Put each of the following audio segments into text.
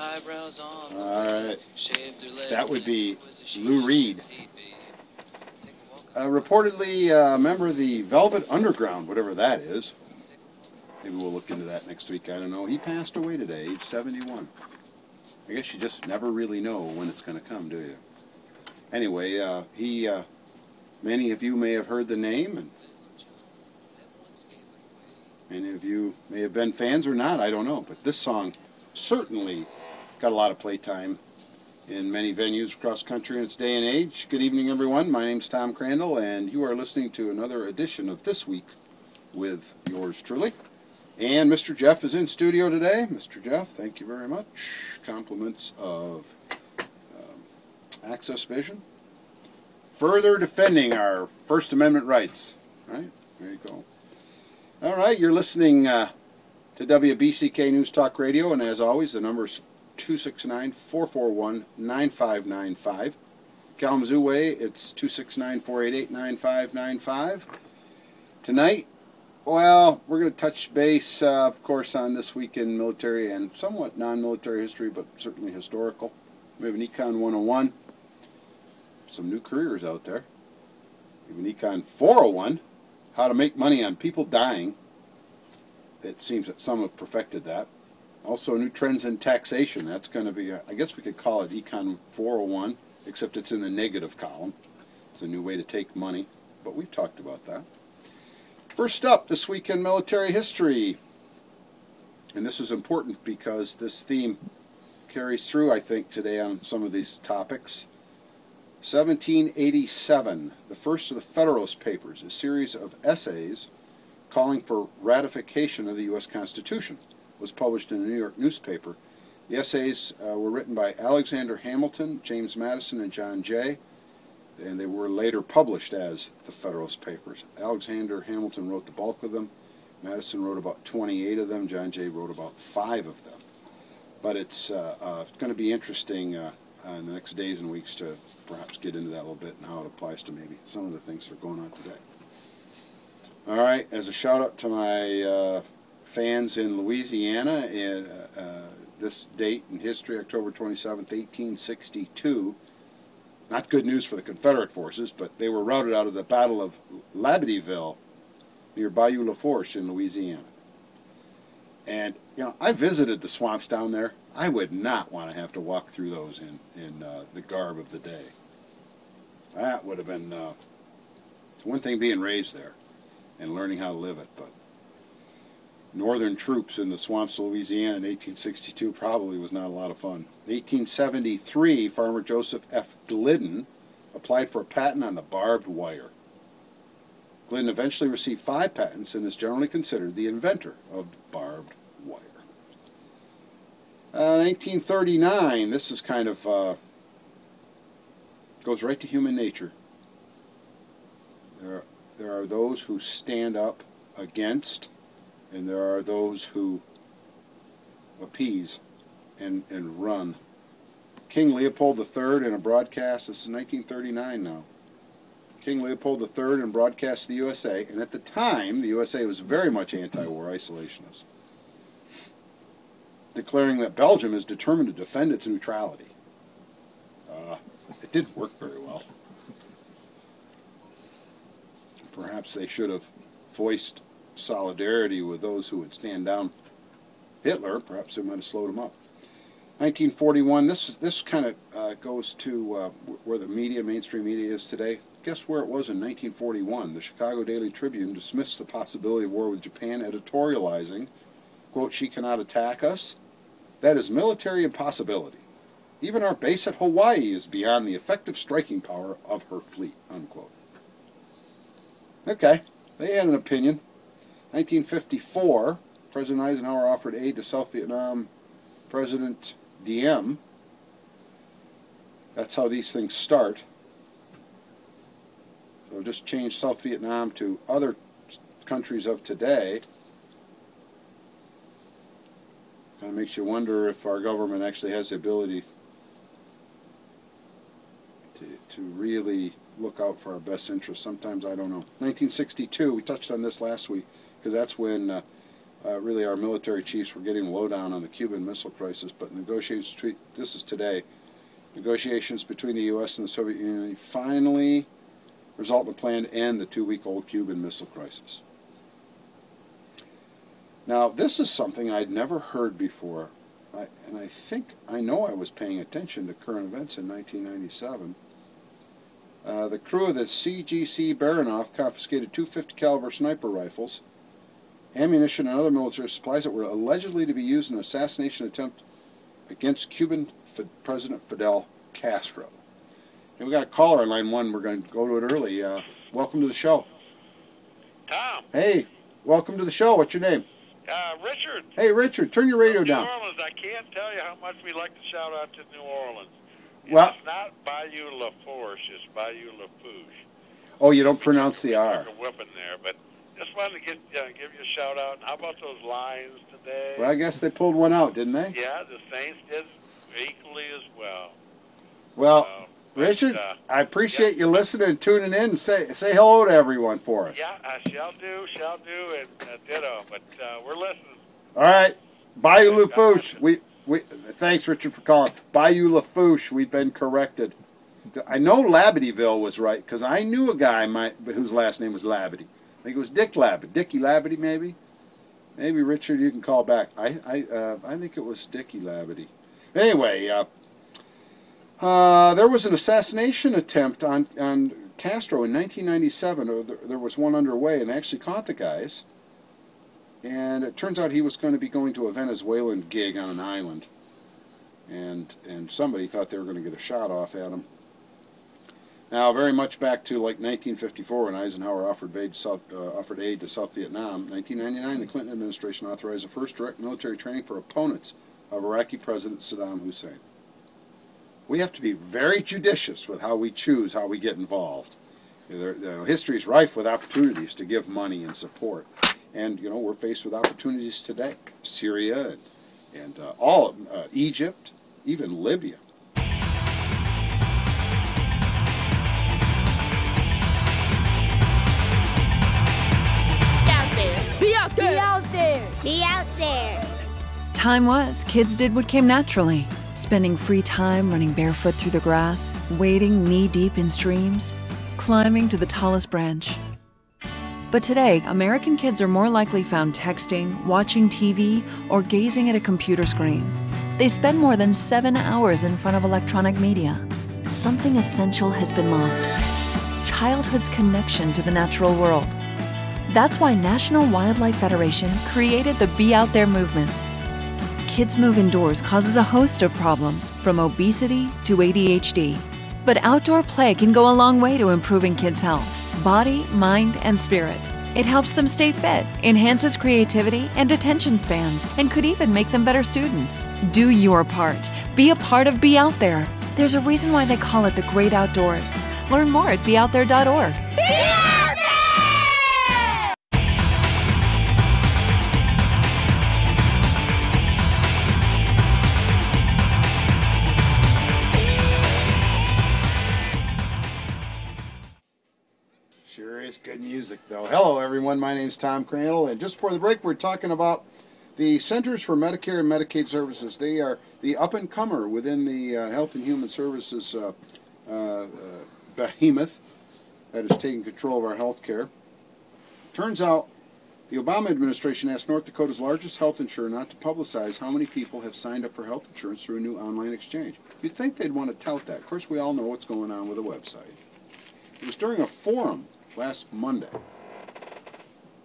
eyebrows on. Alright. That would be Lou Reed. Reportedly a member of the Velvet Underground, whatever that is. Maybe we'll look into that next week. I don't know. He passed away today, age 71. I guess you just never really know when it's going to come, do you? Anyway, many of you may have heard the name, and many of you may have been fans or not, I don't know. But this song certainly got a lot of playtime in many venues across the country in its day and age. Good evening, everyone. My name's Tom Crandell, and you are listening to another edition of This Week with yours truly. And Mr. Jeff is in studio today. Mr. Jeff, thank you very much. Compliments of Access Vision. Further defending our First Amendment rights. Right? There you go. All right, you're listening to WBCK News Talk Radio, and as always, the number is 269-441-9595. Kalamazoo Way, it's 269-488-9595. Tonight, well, we're going to touch base, of course, on this week in military and somewhat non-military history, but certainly historical. We have an Econ 101, some new careers out there. We have an Econ 401, how to make money on people dying. It seems that some have perfected that. Also, new trends in taxation. That's going to be, I guess we could call it Econ 401, except it's in the negative column. It's a new way to take money, but we've talked about that. First up, this week in military history. And this is important because this theme carries through, I think, today on some of these topics. 1787, the first of the Federalist Papers, a series of essays calling for ratification of the U.S. Constitution, was published in a New York newspaper. The essays were written by Alexander Hamilton, James Madison, and John Jay, and they were later published as the Federalist Papers. Alexander Hamilton wrote the bulk of them. Madison wrote about 28 of them. John Jay wrote about 5 of them. But it's going to be interesting in the next days and weeks to perhaps get into that a little bit and how it applies to maybe some of the things that are going on today. All right, as a shout-out to my fans in Louisiana, and this date in history, October 27th, 1862. Not good news for the Confederate forces, but they were routed out of the Battle of Labadeville near Bayou Lafourche in Louisiana. And, you know, I visited the swamps down there. I would not want to have to walk through those in the garb of the day. That would have been one thing being raised there and learning how to live it, but Northern troops in the swamps of Louisiana in 1862 probably was not a lot of fun. 1873, farmer Joseph F. Glidden applied for a patent on the barbed wire. Glidden eventually received 5 patents and is generally considered the inventor of barbed wire. 1939, this is kind of, goes right to human nature. There are those who stand up against, and there are those who appease and run. King Leopold III in a broadcast, this is 1939 now. King Leopold III in broadcast to the USA, and at the time the USA was very much anti-war isolationist, declaring that Belgium is determined to defend its neutrality. It didn't work very well. Perhaps they should have voiced solidarity with those who would stand down Hitler. Perhaps they might have slowed him up. 1941, this kind of goes to where the media, mainstream media is today. Guess where it was in 1941? The Chicago Daily Tribune dismissed the possibility of war with Japan, editorializing, quote, "She cannot attack us. That is military impossibility. Even our base at Hawaii is beyond the effective striking power of her fleet," unquote. Okay, they had an opinion. 1954, President Eisenhower offered aid to South Vietnam President Diem. That's how these things start. So just change South Vietnam to other countries of today. Kind of makes you wonder if our government actually has the ability to really look out for our best interests. Sometimes I don't know. 1962, we touched on this last week, because that's when really our military chiefs were getting lowdown on the Cuban Missile Crisis, but negotiations, this is today, negotiations between the U.S. and the Soviet Union finally result in a plan to end the 2-week-old Cuban Missile Crisis. Now, this is something I'd never heard before, and I know I was paying attention to current events in 1997. The crew of the CGC Baranov confiscated 2 50-caliber sniper rifles, ammunition, and other military supplies that were allegedly to be used in an assassination attempt against Cuban President Fidel Castro. And we got a caller on line 1. We're going to go to it early. Welcome to the show. Tom. Hey, welcome to the show. What's your name? Richard. Hey, Richard, turn your radio down. New Orleans. I can't tell you how much we like to shout out to New Orleans. Well, it's not Bayou La Fourche, it's Bayou La Fouche. Oh, you don't pronounce the R. Like a whipping there, but just wanted to give you a shout out. And how about those Lions today? Well, I guess they pulled one out, didn't they? Yeah, the Saints did equally as well. Well, Richard, I appreciate you listening and tuning in. And say hello to everyone for us. Yeah, I shall do, and ditto. But we're listening. All right, Bayou La Fouche. Thanks, Richard, for calling. Bayou La Fouche. We've been corrected. I know Labadyville was right because I knew a guy whose last name was Labadie. I think it was Dick Labadie. Dickie Labadie, maybe. Maybe Richard, you can call back. I think it was Dickie Labadie. Anyway, there was an assassination attempt on Castro in 1997. Or there was one underway, and they actually caught the guys. And it turns out he was going to be going to a Venezuelan gig on an island. And somebody thought they were going to get a shot off at him. Now, very much back to like 1954 when Eisenhower offered aid to South Vietnam. 1999, the Clinton administration authorized the first direct military training for opponents of Iraqi President Saddam Hussein. We have to be very judicious with how we choose, how we get involved. History is rife with opportunities to give money and support. And, we're faced with opportunities today. Syria and Egypt, even Libya. Be out there! Be out there! Be out there! Time was, kids did what came naturally. Spending free time running barefoot through the grass, wading knee-deep in streams, climbing to the tallest branch. But today, American kids are more likely found texting, watching TV, or gazing at a computer screen. They spend more than 7 hours in front of electronic media. Something essential has been lost: childhood's connection to the natural world. That's why National Wildlife Federation created the Be Out There movement. Kids move indoors causes a host of problems, from obesity to ADHD. But outdoor play can go a long way to improving kids' health, body, mind, and spirit. It helps them stay fit, enhances creativity and attention spans, and could even make them better students. Do your part. Be a part of Be Out There. There's a reason why they call it the great outdoors. Learn more at beoutthere.org. Be out there! Sure is good music, though. Hello, everyone. My name's Tom Crandell, and just before the break, we're talking about the Centers for Medicare and Medicaid Services. They are the up-and-comer within the Health and Human Services behemoth that is taking control of our health care. Turns out the Obama administration asked North Dakota's largest health insurer not to publicize how many people have signed up for health insurance through a new online exchange. You'd think they'd want to tout that. Of course, we all know what's going on with the website. It was during a forum last Monday,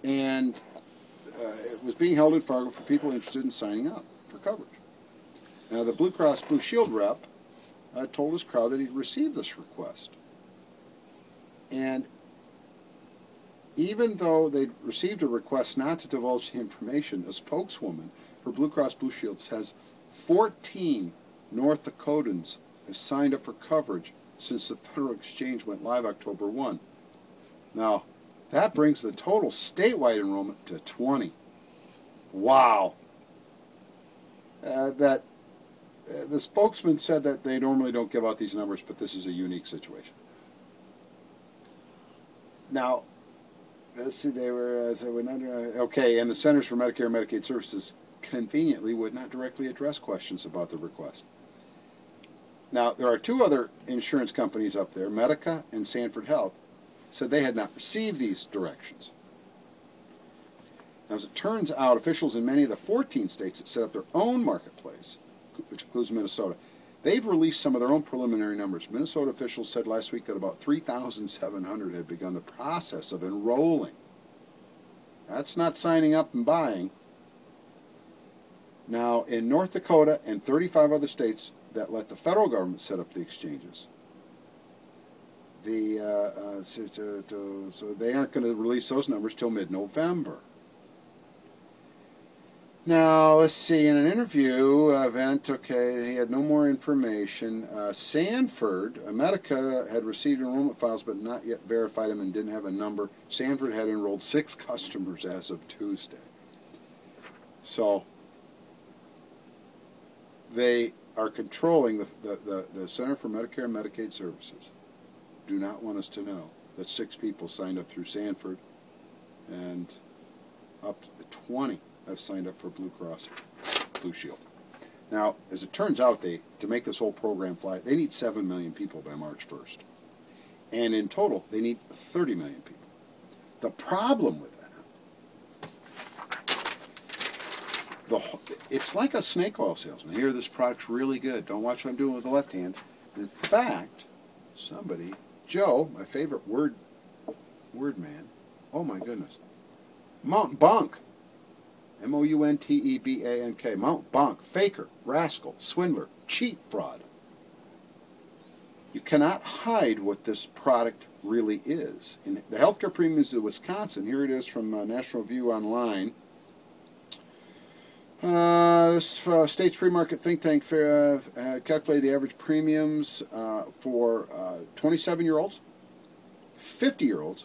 and it was being held in Fargo for people interested in signing up for coverage. Now, the Blue Cross Blue Shield rep told his crowd that he'd received this request. And even though they'd received a request not to divulge the information, a spokeswoman for Blue Cross Blue Shield says 14 North Dakotans have signed up for coverage since the federal exchange went live October 1. Now, that brings the total statewide enrollment to 20. Wow. The spokesman said that they normally don't give out these numbers, but this is a unique situation. Now, let's see, they were, okay, and the Centers for Medicare and Medicaid Services conveniently would not directly address questions about the request. Now, there are two other insurance companies up there, Medica and Sanford Health, said they had not received these directions. Now, as it turns out, officials in many of the 14 states that set up their own marketplace, which includes Minnesota, they've released some of their own preliminary numbers. Minnesota officials said last week that about 3,700 had begun the process of enrolling. That's not signing up and buying. Now, in North Dakota and 35 other states that let the federal government set up the exchanges, so they aren't going to release those numbers till mid-November. Now, let's see, in an interview event, okay, he had no more information. Sanford, Medica had received enrollment files but not yet verified them and didn't have a number. Sanford had enrolled 6 customers as of Tuesday. So, they are controlling the Center for Medicare and Medicaid Services. Do not want us to know that 6 people signed up through Sanford and up to 20 have signed up for Blue Cross Blue Shield. Now, as it turns out, to make this whole program fly, they need 7 million people by March 1st. And in total, they need 30 million people. The problem with that, it's like a snake oil salesman. Here, this product's really good. Don't watch what I'm doing with the left hand. In fact, Joe, my favorite word man, oh my goodness, Mount Bunk. M-O-U-N-T-E-B-A-N-K. Mount Bunk, faker, rascal, swindler, cheat, fraud. You cannot hide what this product really is. In the healthcare premiums of Wisconsin, here it is from National Review Online. This state's free market think tank calculated the average premiums for 27-year-olds, 50-year-olds,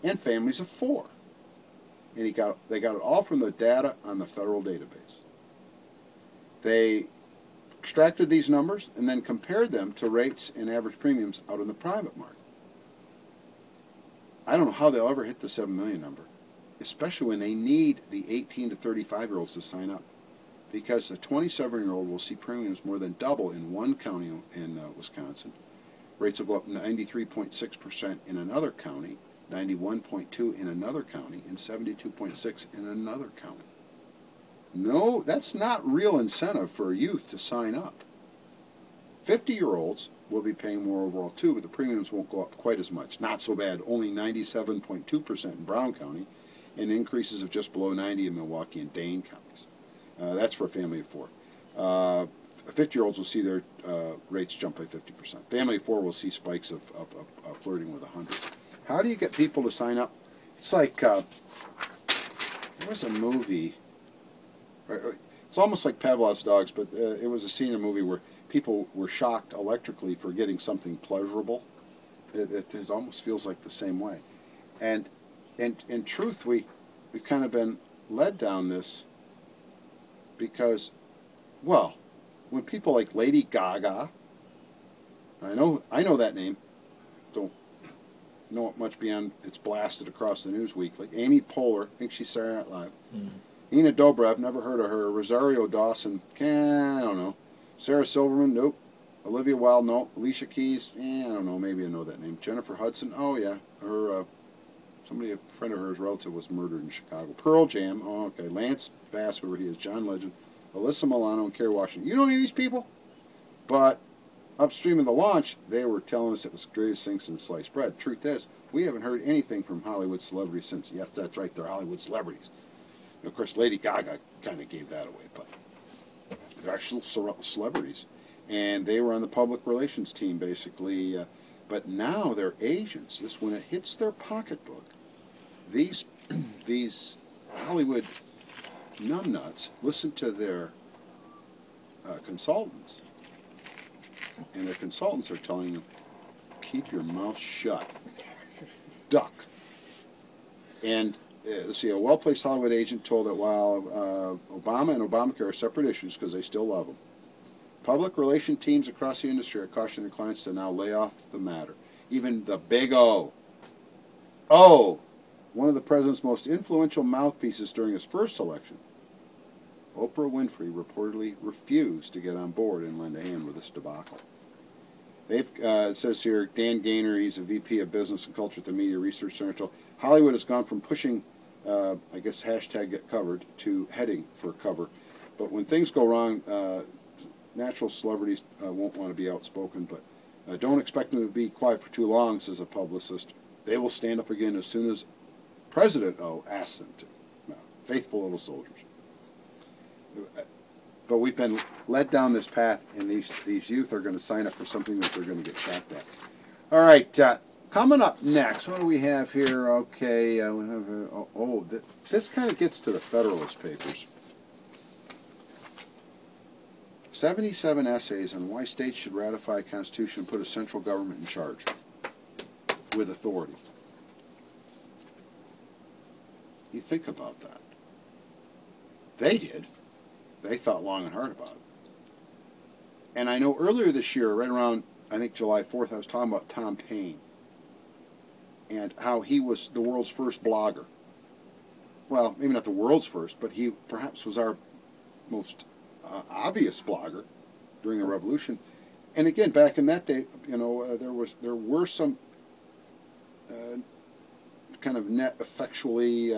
and families of 4. And they got it all from the data on the federal database. They extracted these numbers and then compared them to rates and average premiums out in the private market. I don't know how they'll ever hit the 7 million number, especially when they need the 18 to 35-year-olds to sign up, because the 27-year-old will see premiums more than double in one county in Wisconsin. Rates will go up 93.6% in another county, 91.2 in another county, and 72.6 in another county. No, that's not real incentive for youth to sign up. 50-year-olds will be paying more overall too, but the premiums won't go up quite as much. Not so bad, only 97.2% in Brown County, and increases of just below 90 in Milwaukee and Dane counties. That's for a family of 4. 50-year-olds will see their rates jump by 50%. Family of 4 will see spikes of flirting with 100. How do you get people to sign up? It's like, there was a movie, it's almost like Pavlov's dogs, but it was a scene in a movie where people were shocked electrically for getting something pleasurable. It almost feels like the same way. And in truth, we've kind of been led down this because, well, when people like Lady Gaga, I know that name, don't know it much beyond it's blasted across the news weekly. Amy Poehler, I think she's Saturday Night Live. Nina Dobrev, never heard of her. Rosario Dawson, I don't know. Sarah Silverman, nope. Olivia Wilde, no. Alicia Keys, I don't know, maybe I know that name. Jennifer Hudson, oh yeah. Her, a friend of hers, relative, was murdered in Chicago. Pearl Jam, oh okay. Lance Bass, whoever he is, John Legend, Alyssa Milano, and Kerry Washington. You know any of these people? But upstream of the launch, they were telling us it was the greatest thing since sliced bread. Truth is, we haven't heard anything from Hollywood celebrities since. Yes, that's right, they're Hollywood celebrities. And of course, Lady Gaga kind of gave that away, but they're actual celebrities. And they were on the public relations team, basically. But now they're agents. When it hits their pocketbook, these Hollywood numbnuts listen to their consultants. And their consultants are telling them, keep your mouth shut. Duck. And let's see, a well-placed Hollywood agent told that while Obama and Obamacare are separate issues because they still love them, public relation teams across the industry are cautioning their clients to now lay off the matter. Even the big O one of the president's most influential mouthpieces during his first election, Oprah Winfrey, reportedly refused to get on board and lend a hand with this debacle. It says here, Dan Gaynor, he's a VP of Business and Culture at the Media Research Center. Hollywood has gone from pushing, I guess, hashtag get covered to heading for cover. But when things go wrong, natural celebrities won't want to be outspoken, but don't expect them to be quiet for too long, says a publicist. They will stand up again as soon as President O asks them to. Faithful little soldiers. But we've been led down this path, and these youth are going to sign up for something that they're going to get shot at. All right, coming up next, what do we have here? Okay, this kind of gets to the Federalist Papers. 77 essays on why states should ratify a constitution and put a central government in charge with authority. You think about that. They did. They thought long and hard about it. And I know earlier this year, right around, I think July 4th, I was talking about Tom Paine and how he was the world's first blogger. Well, maybe not the world's first, but he perhaps was our most obvious blogger during the Revolution. And again, back in that day, you know, there were some kind of net effectually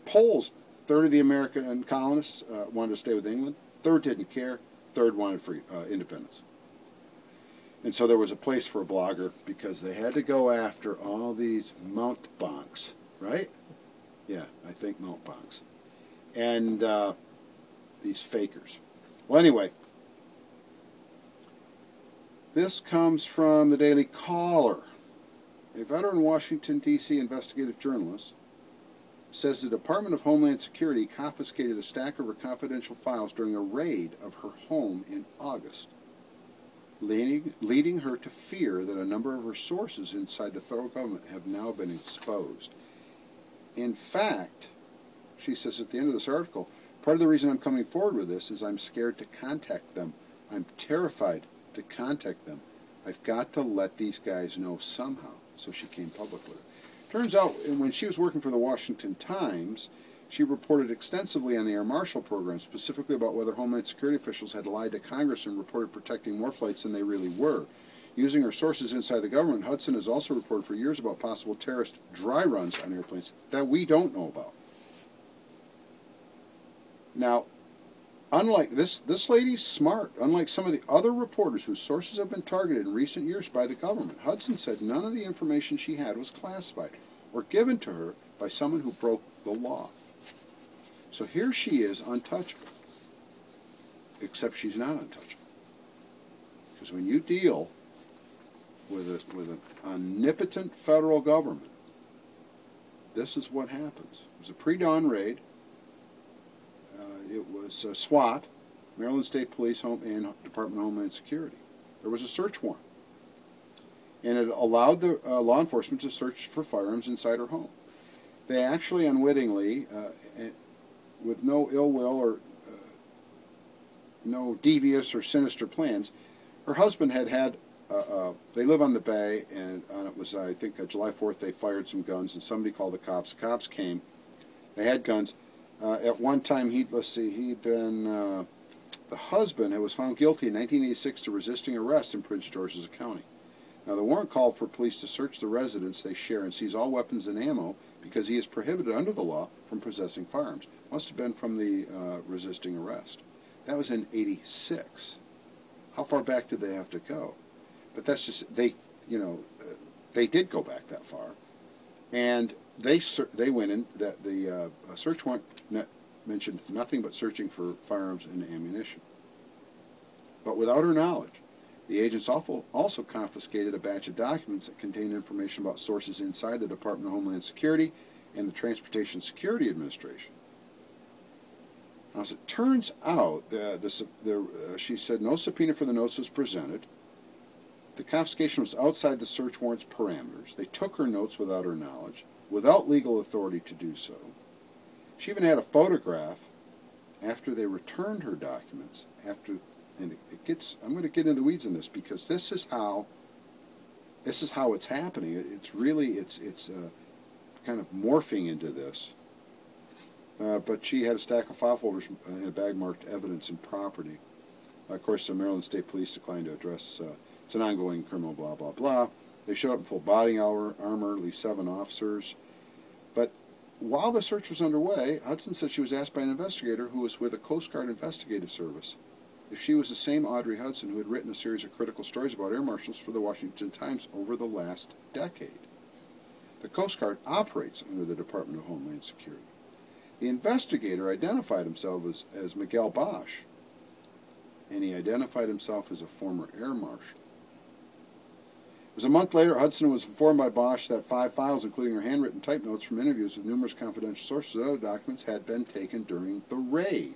polls. Third of the American colonists wanted to stay with England. Third didn't care. Third wanted free independence. And so there was a place for a blogger because they had to go after all these mountebanks, right? Yeah, I think mountebanks. And these fakers. Well, anyway, this comes from the Daily Caller. A veteran Washington, D.C. investigative journalist says the Department of Homeland Security confiscated a stack of her confidential files during a raid of her home in August, leading her to fear that a number of her sources inside the federal government have now been exposed. In fact, she says at the end of this article, part of the reason I'm coming forward with this is I'm scared to contact them. I'm terrified to contact them. I've got to let these guys know somehow. So she came public with it. Turns out, when she was working for the Washington Times, she reported extensively on the Air Marshal program, specifically about whether Homeland Security officials had lied to Congress and reported protecting more flights than they really were. Using her sources inside the government, Hudson has also reported for years about possible terrorist dry runs on airplanes that we don't know about. Now, unlike this lady's smart. Unlike some of the other reporters whose sources have been targeted in recent years by the government, Hudson said none of the information she had was classified or given to her by someone who broke the law. So here she is, untouchable. Except she's not untouchable. Because when you deal with an omnipotent federal government, this is what happens. It was a pre-dawn raid. It was SWAT, Maryland State Police and Department of Homeland Security. There was a search warrant. And it allowed the law enforcement to search for firearms inside her home. They actually unwittingly, with no ill will or no devious or sinister plans, her husband had they live on the bay, and it was, I think, July 4th, they fired some guns, and somebody called the cops. The cops came. They had guns. At one time, he'd been, the husband was found guilty in 1986 to resisting arrest in Prince George's County. Now, the warrant called for police to search the residence they share and seize all weapons and ammo because he is prohibited under the law from possessing firearms. Must have been from the resisting arrest. That was in 86. How far back did they have to go? But that's just, they did go back that far. And they went in, the search warrant mentioned nothing but searching for firearms and ammunition. But without her knowledge, the agents also confiscated a batch of documents that contained information about sources inside the Department of Homeland Security and the Transportation Security Administration. Now, as it turns out, she said no subpoena for the notes was presented. The confiscation was outside the search warrant's parameters. They took her notes without her knowledge, without legal authority to do so. She even had a photograph after they returned her documents. And it gets, I'm going to get into the weeds on this because this is how it's happening. It's really, it's kind of morphing into this. But she had a stack of file folders in a bag marked evidence and property. Of course, the Maryland State Police declined to address, it's an ongoing criminal blah, blah, blah. They showed up in full body armor, at least 7 officers. But while the search was underway, Hudson said she was asked by an investigator who was with a Coast Guard investigative service if she was the same Audrey Hudson who had written a series of critical stories about air marshals for the Washington Times over the last decade. The Coast Guard operates under the Department of Homeland Security. The investigator identified himself as Miguel Bosch, and he identified himself as a former air marshal. It was a month later, Hudson was informed by Bosch that 5 files, including her handwritten type notes from interviews with numerous confidential sources and other documents, had been taken during the raid.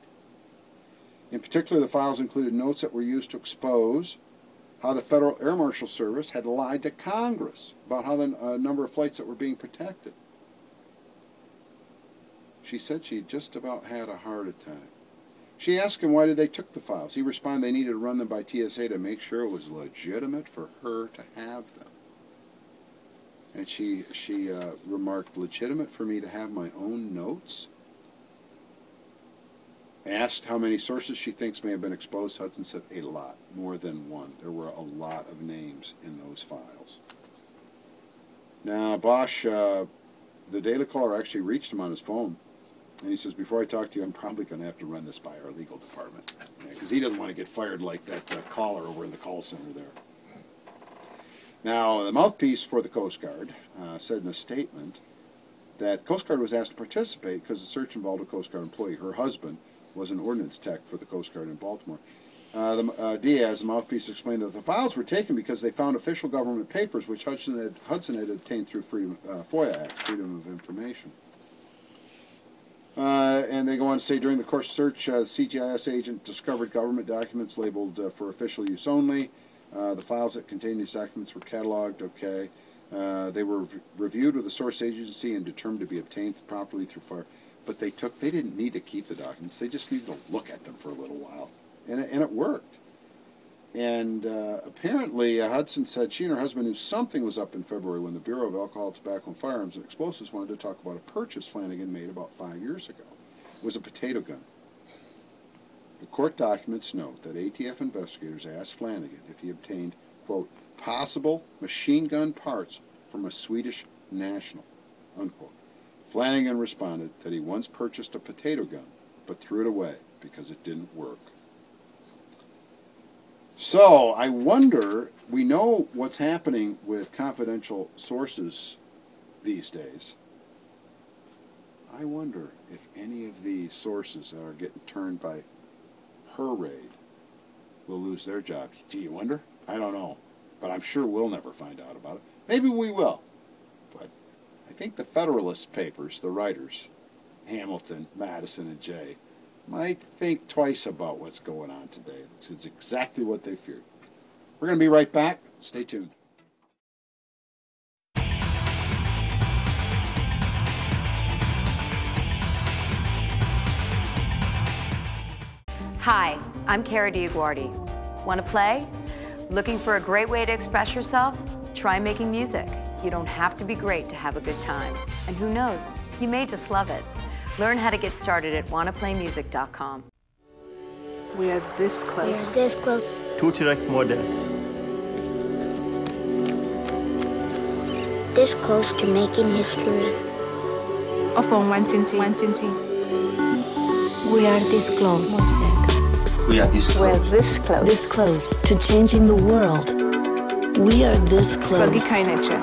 In particular, the files included notes that were used to expose how the Federal Air Marshal Service had lied to Congress about how the number of flights that were being protected. She said she just about had a heart attack. She asked him why they took the files. He responded they needed to run them by TSA to make sure it was legitimate for her to have them. And she remarked, legitimate for me to have my own notes? Asked how many sources she thinks may have been exposed, Hudson said a lot, more than one. There were a lot of names in those files. Now, Bosch, the data caller actually reached him on his phone. And he says, before I talk to you, I'm probably going to have to run this by our legal department. Because he doesn't want to get fired like that caller over in the call center there. Now, the mouthpiece for the Coast Guard said in a statement that Coast Guard was asked to participate because the search involved a Coast Guard employee. Her husband was an ordnance tech for the Coast Guard in Baltimore. Diaz, the mouthpiece, explained that the files were taken because they found official government papers which Hudson had obtained through FOIA Act, Freedom of Information. And they go on to say, during the course of search, the CGIS agent discovered government documents labeled for official use only. The files that contained these documents were cataloged, okay. They were reviewed with the source agency and determined to be obtained properly through FOIA. But they didn't need to keep the documents. They just needed to look at them for a little while. And it worked. And apparently, Hudson said she and her husband knew something was up in February when the Bureau of Alcohol, Tobacco, and Firearms and Explosives wanted to talk about a purchase Flanagan made about 5 years ago. It was a potato gun. The court documents note that ATF investigators asked Flanagan if he obtained, quote, possible machine gun parts from a Swedish national, unquote. Flanagan responded that he once purchased a potato gun, but threw it away because it didn't work. So, I wonder, we know what's happening with confidential sources these days. I wonder if any of these sources that are getting turned by her raid will lose their job. Do you wonder? I don't know. But I'm sure we'll never find out about it. Maybe we will. But I think the Federalist papers, the writers, Hamilton, Madison, and Jay, might think twice about what's going on today. It's exactly what they feared. We're going to be right back. Stay tuned. Hi, I'm Cara Diaguardi. Want to play? Looking for a great way to express yourself? Try making music. You don't have to be great to have a good time. And who knows, you may just love it. Learn how to get started at wannaplaymusic.com. We are this close. We're this close. To direkt modus. This close to making history. Often wanting. We are this close. We are this We're close. this close. This close to changing the world. We are this close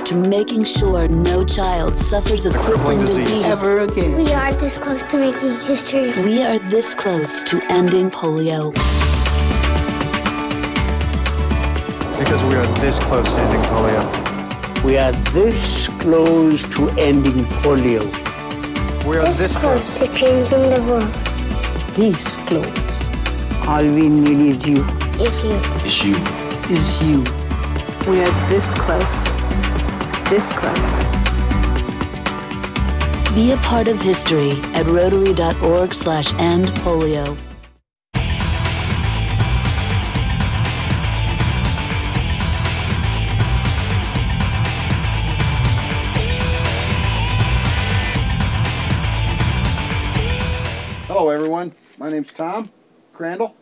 to making sure no child suffers a crippling disease Ever again. We are this close to making history. We are this close to ending polio. Because we are this close to ending polio. We are this close to ending polio. We are this close to changing the world. This close. All we need is you. Is you. It's you. Is you. We are this close. This close. Be a part of history at rotary.org/endpolio. Hello, everyone. My name's Tom Crandell,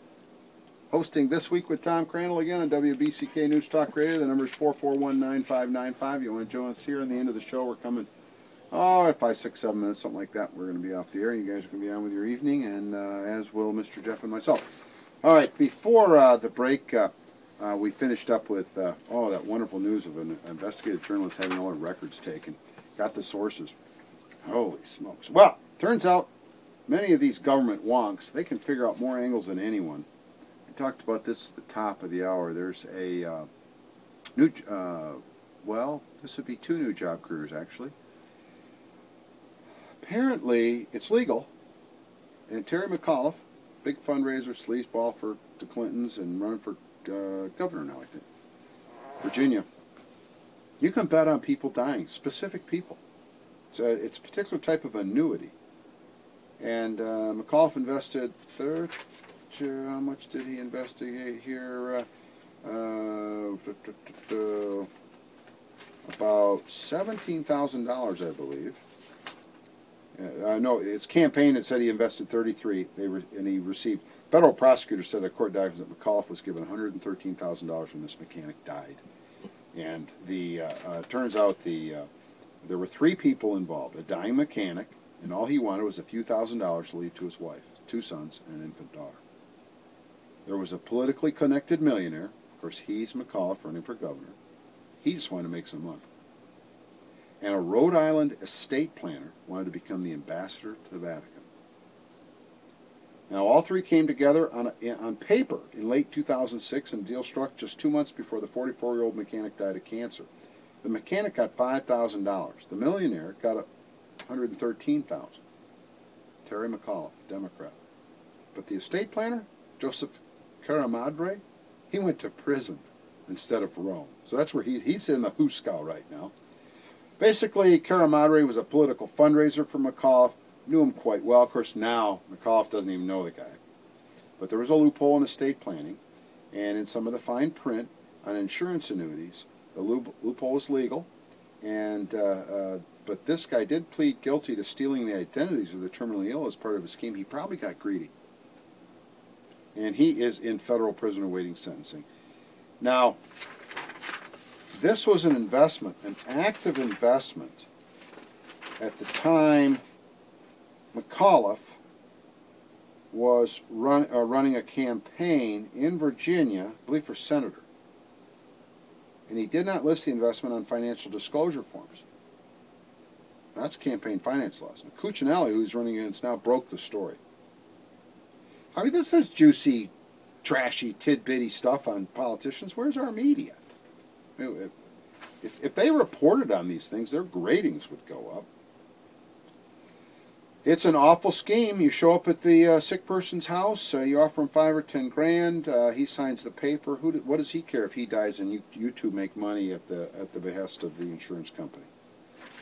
hosting This Week with Tom Crandell again on WBCK News Talk Radio. The number is 441-9595. You want to join us here in the end of the show? We're coming, at 5, 6, 7 minutes, something like that. We're going to be off the air. You guys are going to be on with your evening, and as will Mr. Jeff and myself. All right, before the break, we finished up with, that wonderful news of an investigative journalist having all her records taken. Got the sources. Holy smokes. Well, turns out many of these government wonks, they can figure out more angles than anyone. We talked about this at the top of the hour. There's a new, this would be 2 new job careers, actually. Apparently, it's legal. And Terry McAuliffe, big fundraiser, sleazeball for the Clintons and running for governor now, I think. Virginia. You can bet on people dying, specific people. It's a particular type of annuity. And McAuliffe invested, how much did he investigate here? About $17,000, I believe. No, his campaign had said he invested $33,000, and he received. Federal prosecutor said a court document that McAuliffe was given $113,000 when this mechanic died. And turns out there were 3 people involved: a dying mechanic, and all he wanted was a few $1,000s to leave to his wife, 2 sons, and an infant daughter. There was a politically connected millionaire. Of course, he's McAuliffe running for governor. He just wanted to make some money. And a Rhode Island estate planner wanted to become the ambassador to the Vatican. Now, all 3 came together on paper in late 2006, and the deal struck just 2 months before the 44-year-old mechanic died of cancer. The mechanic got $5,000. The millionaire got $113,000. Terry McAuliffe, Democrat. But the estate planner, Joseph Caramadre, he went to prison instead of Rome. So that's where he's in the Huskow right now. Basically, Caramadre was a political fundraiser for McAuliffe, knew him quite well. Of course, now McAuliffe doesn't even know the guy. But there was a loophole in estate planning, and in some of the fine print on insurance annuities, the loophole was legal, and but this guy did plead guilty to stealing the identities of the terminally ill as part of his scheme. He probably got greedy. And he is in federal prison awaiting sentencing. Now, this was an investment, an active investment, at the time McAuliffe was running a campaign in Virginia, I believe for senator. And he did not list the investment on financial disclosure forms. That's campaign finance laws. And Cuccinelli, who he's running against now, broke the story. I mean, this is juicy, trashy, tidbitty stuff on politicians. Where's our media? If they reported on these things, their ratings would go up. It's an awful scheme. You show up at the sick person's house, you offer him $5 or $10 grand. He signs the paper. What does he care if he dies and you two make money at the behest of the insurance company?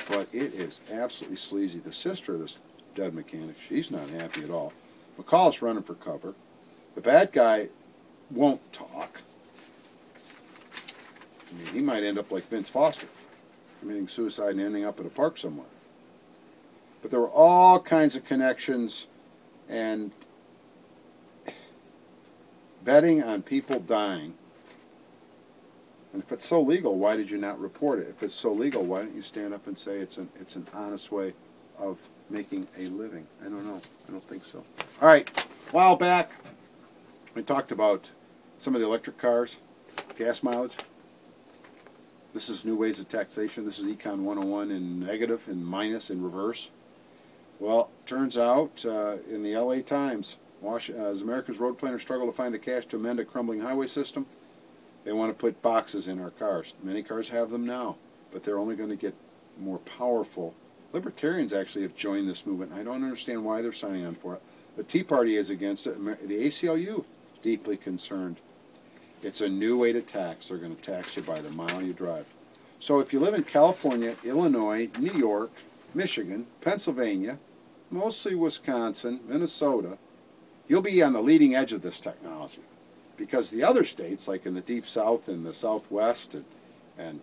But it is absolutely sleazy. The sister of this dead mechanic, she's not happy at all. McCall's running for cover. The bad guy won't talk. I mean, he might end up like Vince Foster, committing suicide and ending up at a park somewhere. But there were all kinds of connections and betting on people dying. And if it's so legal, why did you not report it? If it's so legal, why don't you stand up and say it's an honest way of making a living? I don't know. I don't think so. All right. A while back, we talked about some of the electric cars, gas mileage. This is new ways of taxation. This is Econ 101 in negative, in minus, in reverse. Well, turns out in the LA Times, as America's road planners struggle to find the cash to amend a crumbling highway system, they want to put boxes in our cars. Many cars have them now, but they're only going to get more powerful. Libertarians actually have joined this movement. I don't understand why they're signing on for it. The Tea Party is against it. The ACLU is deeply concerned. It's a new way to tax. They're going to tax you by the mile you drive. So if you live in California, Illinois, New York, Michigan, Pennsylvania, mostly Wisconsin, Minnesota, you'll be on the leading edge of this technology. Because the other states, like in the Deep South and the Southwest and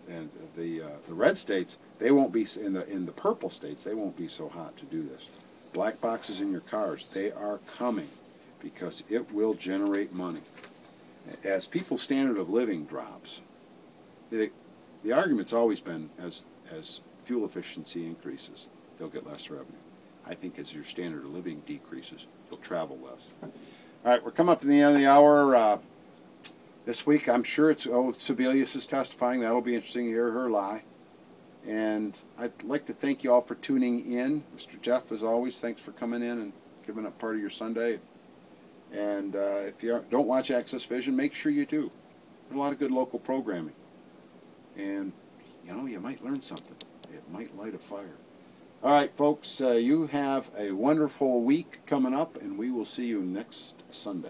the red states, they won't be, in the purple states, they won't be so hot to do this. black boxes in your cars, they are coming because it will generate money. As people's standard of living drops, the argument's always been as fuel efficiency increases, they'll get less revenue. I think as your standard of living decreases, you'll travel less. All right, we're coming up to the end of the hour. This week, I'm sure it's Sebelius is testifying. That'll be interesting to hear her lie. And I'd like to thank you all for tuning in. Mr. Jeff, as always, thanks for coming in and giving up part of your Sunday. And if you don't watch Access Vision, make sure you do. There's a lot of good local programming. And, you know, you might learn something. It might light a fire. All right, folks, you have a wonderful week coming up, and we will see you next Sunday.